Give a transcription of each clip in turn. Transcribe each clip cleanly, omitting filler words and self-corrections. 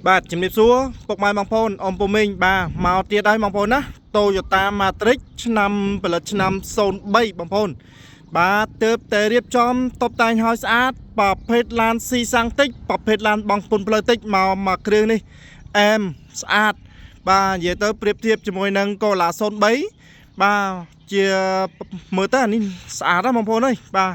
បាទជំរាបសួរពុកម៉ែបងប្អូនអ៊ំពូមីងបាទមកទៀតហើយបងប្អូនណា Toyota Matrix ឆ្នាំផលិតឆ្នាំ03បងប្អូនបាទទើបតែរៀបចំតុបតែងឲ្យស្អាតប្រភេទឡានស៊ីសាំងតិចប្រភេទឡានបង់ពុនផ្លូវតិចមកគ្រឿងនេះអែមស្អាតបាទនិយាយទៅប្រៀបធៀបជាមួយនឹង Cola 03បាទជាមើលទៅអានេះស្អាតណាស់បងប្អូនអើយបាទ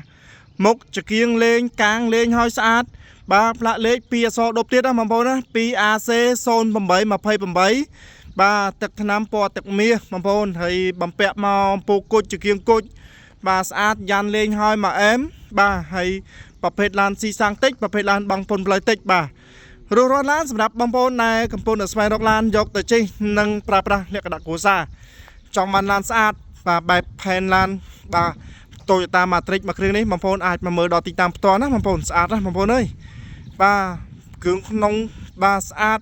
មុខចង្គៀងលេងកាងលេងឲ្យស្អាតបាទផ្លាកលេខ2អក្សរដប់ទៀតណាបងប្អូនណា 2AC 0828បាទទឹកថ្នាំពណ៌ទឹកមាសបងប្អូនហើយបំពាក់មកពូគុជចង្គៀងគុជបាទស្អាតយ៉ាន់លេងឲ្យមកអែមបាទហើយប្រភេទឡានស៊ីសាំងតិចប្រភេទឡានបង់ពុនផ្លូវតិចបាទរស់រានឡានសម្រាប់បងប្អូនដែលកំពុងតែស្វែងរកឡានយកទៅជិះនិងប្រើប្រាស់លក្ខណៈគ្រួសារចង់បានឡានស្អាតបាទបែបផែនឡានបាទ Toyota Matrix មួយគ្រឿងនេះបងប្អូនអាចមកមើលដល់ទីតាំងផ្ទាល់ណាបងប្អូនស្អាតណាស់បងប្អូនអើយបាទគ្រឿងក្នុងបាទស្អាត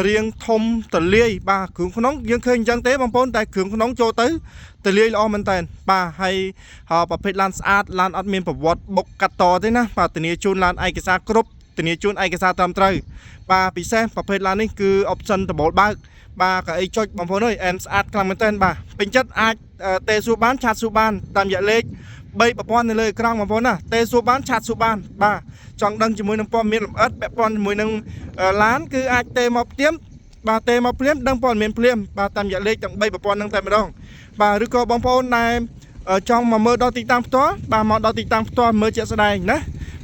រៀងធំទលាយបាទគ្រឿងក្នុងយើងឃើញអញ្ចឹងទេបងប្អូនតែគ្រឿងក្នុងចូលទៅទលាយល្អមែនតើបាទហើយប្រភេទឡានស្អាតឡានអត់មានប្រវត្តិបុកកាត់តទេណាបាទធានាជូនឡានឯកសារគ្រប់ធានាជូនឯកសារត្រឹមត្រូវបាទពិសេសប្រភេទឡាននេះគឺ option ដបូលបើកបាទកៅអីចុចបងប្អូនអើយអែមស្អាតខ្លាំងមែនតើបាទពេញចិត្តអាចទេសួរបានឆាតសួរបានតាមរយៈលេខ3ប្រព័ន្ធនៅលើអេក្រង់បងប្អូនណាទេសួរបានឆាតសួរបានបាទចង់ដឹងជាមួយនឹងព័ត៌មានលម្អិតពាក់ព័ន្ធជាមួយនឹងឡានគឺអាចទេមកផ្ទៀមបាទទេមកព្រាមដឹងព័ត៌មានព្រាមបាទតាមរយៈលេខទាំង3ប្រព័ន្ធហ្នឹងតែម្ដងបាទឬក៏បងប្អូនដែលចង់មកមើលដល់ទីតាំងផ្ទាល់បាទមកដល់ទីតាំងផ្ទាល់មើលជាក់ស្ដែងណា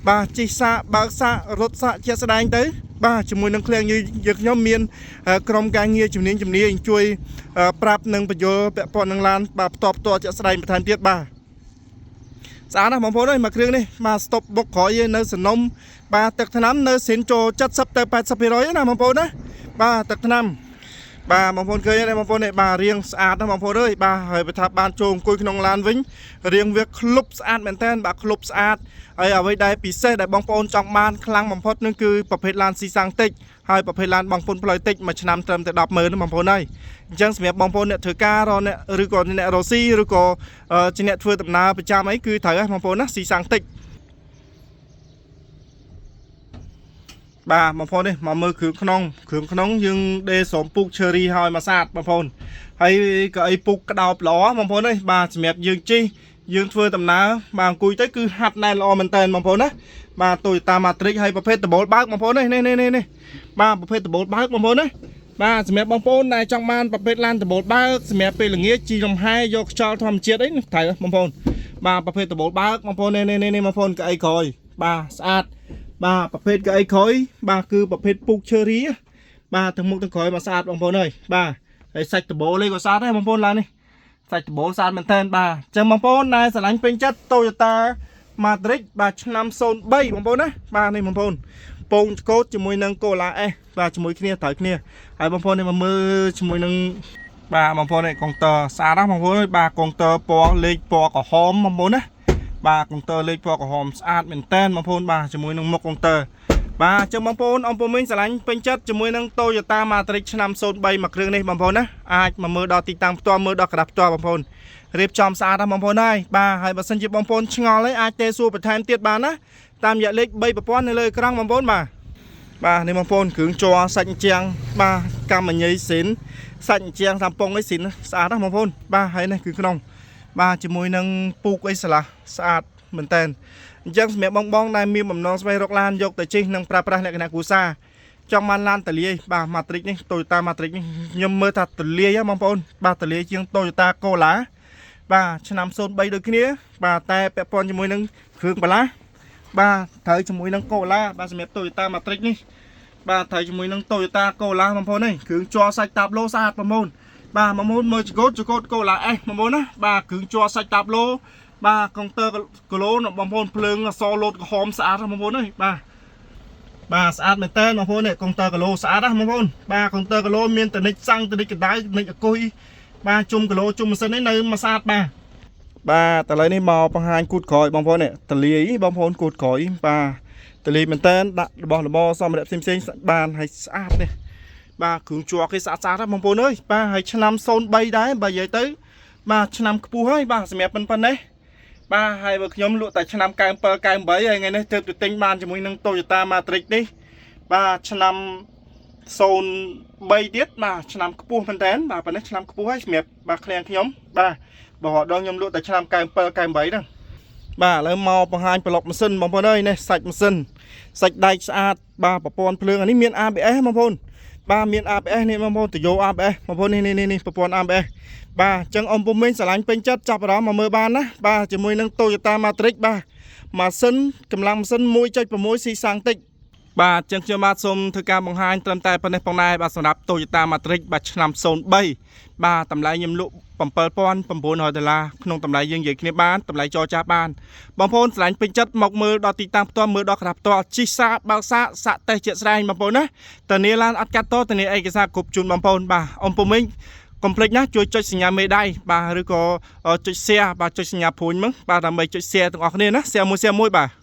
បាទជិះសាកបើកសាករត់សាកជាក់ស្ដែងទៅបាទជាមួយនឹងឃ្លាំងយើងខ្ញុំមានក្រុមការងារជំនាញជួយប្រាប់និងបញ្យល់ពាក់ព័ន្ធនឹងឡានបាទផ្ទាល់ជាក់ស្ដែងបន្ថែមទៀតបាទស្អាតណាស់បងប្អូនអើយមកគ្រឿងនេះបាទស្តុបបុកក្រោយនៅសនំបាទទឹកថ្នាំនៅសិនចូល70ទៅ80%ណាបងប្អូនណាបាទទឹកថ្នាំបាទបងប្អូនឃើញទេបងប្អូននេះបាទរៀងស្អាតណាស់បងប្អូនអើយបាទហើយបើថាបានចូលអង្គុយក្នុងឡានវិញរៀងវាក្លុបស្អាតមែនតើបាទក្លុបស្អាតហើយអ្វីដែលពិសេសដែលបងប្អូនចង់បានខ្លាំងបំផុតនឹងគឺប្រភេទឡានស៊ីសាំងតិចហើយប្រភេទឡានបង់ពុនផ្លូវតិចមួយឆ្នាំត្រឹមតែ100000ណាបងប្អូនហើយអញ្ចឹងសម្រាប់បងប្អូនអ្នកធ្វើការអ្នកឬក៏អ្នករកស៊ីឬក៏ជាអ្នកធ្វើដំណើរប្រចាំអីគឺត្រូវហ៎បងប្អូនណាស៊ីសាំងតិចបាទបងប្អូននេះមកមើលគ្រឿងក្នុងយើងដេស្រោមពូក cherry ឲ្យមកស្អាតបងប្អូនហើយក៏អីពូកក្តោបល្អបងប្អូននេះបាទសម្រាប់យើងជិះយើងធ្វើដំណើរបាទអង្គុយទៅគឺហាត់ណែនល្អមែនតើបងប្អូនណាបាទ Toyota Matrix ហើយប្រភេទដបូលបើកបងប្អូននេះបាទប្រភេទដបូលបើកបងប្អូនណាបាទសម្រាប់បងប្អូនដែលចង់បានប្រភេទឡានដបូលបើកសម្រាប់ពេលល្ងាចជីលំហែយកខ្យល់ធម្មជាតិអីត្រូវបងប្អូនបាទប្រភេទដបូលបើកបងប្អូននេះបងប្អូនកៅអីក្រោយបាទស្អាតបាទប្រភេទកៅអីក្រោយបាទគឺប្រភេទពូក cherry បាទទាំងមុខទាំងក្រោយមកស្អាតបងប្អូនអើយបាទហើយសាច់ដបូលនេះក៏ស្អាតដែរបងប្អូនឡាននេះសាច់ដបូលស្អាតមែនតើបាទអញ្ចឹងបងប្អូនដែលស្រឡាញ់ពេញចិត្ត Toyota Matrix បាទឆ្នាំ03បងប្អូនណាបាទនេះបងប្អូនពងកូតជាមួយនឹង Cola S បាទជាមួយគ្នាត្រូវគ្នាហើយបងប្អូននេះមកមើលជាមួយនឹងបាទបងប្អូននេះកុងទ័រស្អាតណាស់បងប្អូនបាទកុងទ័រពណ៌លេខពណ៌ក្រហមបងប្អូនណាបាទកុងទ័រលេខពណ៌ក្រហមស្អាតមែនតើបងប្អូនបាទជាមួយនឹងមុខកុងទ័របាទអញ្ចឹងបងប្អូនអ៊ំពូមីងស្រឡាញ់ពេញចិត្តជាមួយនឹង Toyota Matrix ឆ្នាំ03មួយគ្រឿងនេះបងប្អូនណាអាចមកមើលដល់ទីតាំងផ្ទាល់មើលដល់ក្តារផ្ទាល់បងប្អូនរៀបចំស្អាតណាស់បងប្អូនហើយបាទហើយបើសិនជាបងប្អូនឆ្ងល់ហើយអាចទេសួរបន្ថែមទៀតបានណាតាមរយៈលេខ3ប្រព័ន្ធនៅលើអេក្រង់បងប្អូនបាទនេះបងប្អូនគ្រឿងជ័រសាច់អញ្ចាំងបាទកម្មញីស៊ីនសាច់អញ្ចាំងតាមពងអីស៊ីនស្អាតណាស់បងប្អូនបាទហើយនេះគឺក្នុងបាទជាមួយនឹងពូកអីស្លាស្អាតមែនតើអញ្ចឹងសម្រាប់បងដែលមានបំណងស្វែងរកឡានយកទៅជិះនិងប្រើប្រាស់លក្ខណៈគ្រួសារចង់បានឡានតលាយបាទ Matrix នេះ Toyota Matrix នេះខ្ញុំមើលថាតលាយបងប្អូនបាទតលាយជាង Toyota Cola បាទឆ្នាំ03ដូចគ្នាបាទតែពាក់ព័ន្ធជាមួយនឹងគ្រឿងបន្លាស់បាទត្រូវជាមួយនឹង Cola បាទសម្រាប់ Toyota Matrix នេះបាទត្រូវជាមួយនឹង Toyota Cola បងប្អូននេះគ្រឿងជ័រសាច់តាប់ឡូស្អាតបងប្អូនបាទបងប្អូនមើលចកូត Cola S បងប្អូនណាបាទគ្រឿងជ័រសាច់តាប់ឡូបាទកុងទ័រគីឡូបងប្អូនភ្លើងអសលោតក្រហមស្អាតបងប្អូនអើយបាទស្អាតមែនតើបងប្អូននេះកុងទ័រគីឡូស្អាតណាបងប្អូនបាទកុងទ័រគីឡូមានតនិចសាំងតនិចកដៅតនិចអគុយបាទជុំគីឡូជុំម៉ាស៊ីននេះនៅមកស្អាតបាទឥឡូវនេះមកបង្ហាញគូតក្រោយបងប្អូននេះតលាយបងប្អូនគូតក្រោយបាទតលាយមែនតើដាក់របស់របរសម្រាប់ផ្សេងបានហើយស្អាតនេះបាទគ្រឿងជ័រគេស្អាតណាបងប្អូនអើយបាទហើយឆ្នាំ03ដែរបើនិយាយទៅបាទឆ្នាំខ្ពស់ហើយបាទសម្រាប់ប៉ុណ្ណេះបាទហើយបើខ្ញុំលក់តែឆ្នាំ97 98ហើយថ្ងៃនេះទើបទៅទិញបានជាមួយនឹង Toyota Matrix នេះបាទឆ្នាំ សូន3ទៀតបាទឆ្នាំខ្ពស់មែនតើបាទប៉ុណ្ណេះឆ្នាំខ្ពស់ហើយសម្រាប់បាទឃ្លាំងខ្ញុំបាទបើដល់ខ្ញុំលក់តែឆ្នាំ97 98ហ្នឹងបាទឥឡូវមកបង្ហាញប្លុកម៉ាស៊ីនបងប្អូនអើយនេះសាច់ម៉ាស៊ីនសាច់ដែកស្អាតបាទប្រព័ន្ធភ្លើងអានេះមាន ABS បងប្អូនបាទមាន ABS នេះបងប្អូនទៅយក ABS បងប្អូននេះប្រព័ន្ធ ABS បាទអញ្ចឹងអ៊ំពុំមីងឆ្លាញ់ពេញចិត្តចាប់អារម្មណ៍មកមើលបានណាបាទជាមួយនឹង Toyota Matrix បាទម៉ាស៊ីនកម្លាំងម៉ាស៊ីន 1.6 ស៊ីសាំងតិចបាទអញ្ចឹងខ្ញុំបាទសូមធ្វើការបង្ហាញត្រឹមតែប៉ុណ្ណេះផងដែរបាទសម្រាប់ Toyota Matrix បាទឆ្នាំ03បាទតម្លៃខ្ញុំលក់$7,900ក្នុងតម្លៃយើងនិយាយគ្នាបានតម្លៃចរចាបានបងប្អូនឆ្លាញ់ពេញចិត្តមកមើលដល់ទីតាំងផ្ទាល់មើលដល់ក្រាបផ្ទាល់ជីសាបើកសាកតេស្តជាក់ស្ដែងបងប្អូនណាតានីឡានអត់កាត់តតានីឯកសារគ្រប់ជូនបងប្អូនបាទអ៊ំពុំមីងកុំភ្លេចណាជួយចុចសញ្ញាមេដៃបាទឬក៏ចុច share បាទចុចសញ្ញាព្រួញហ្នឹងបាទដើម្បីចុច share ទាំងអស់គ្នាណា share មួយបាទ